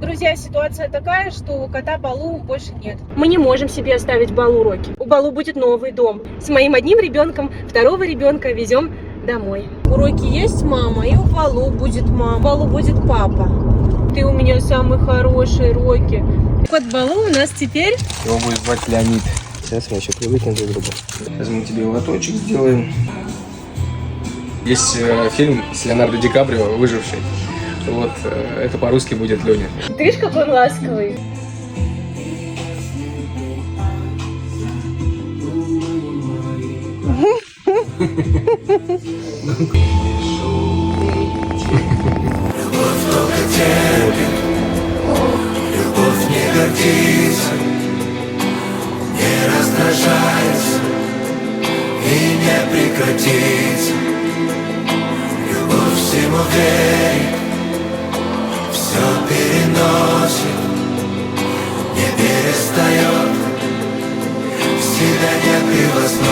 Друзья, ситуация такая, что у кота Балу больше нет. Мы не можем себе оставить Балу уроки. У Балу будет новый дом. С моим одним ребенком, второго ребенка везем домой. Уроки есть мама, и у Балу будет мама. У Балу будет папа. Ты у меня самый хороший, Рокки. Кот Балу у нас теперь... Его будет звать Леонид. Сейчас мы еще привыкнем друг к другу. Сейчас мы тебе лоточек сделаем. Есть фильм с Леонардо Ди Каприо «Выживший». Вот, это по-русски будет Леня. Ты видишь, как он ласковый? Любовь не гордится, не раздражается и не прекратится. Любовь всему верит, все переносит, не перестает, всегда не превозносит.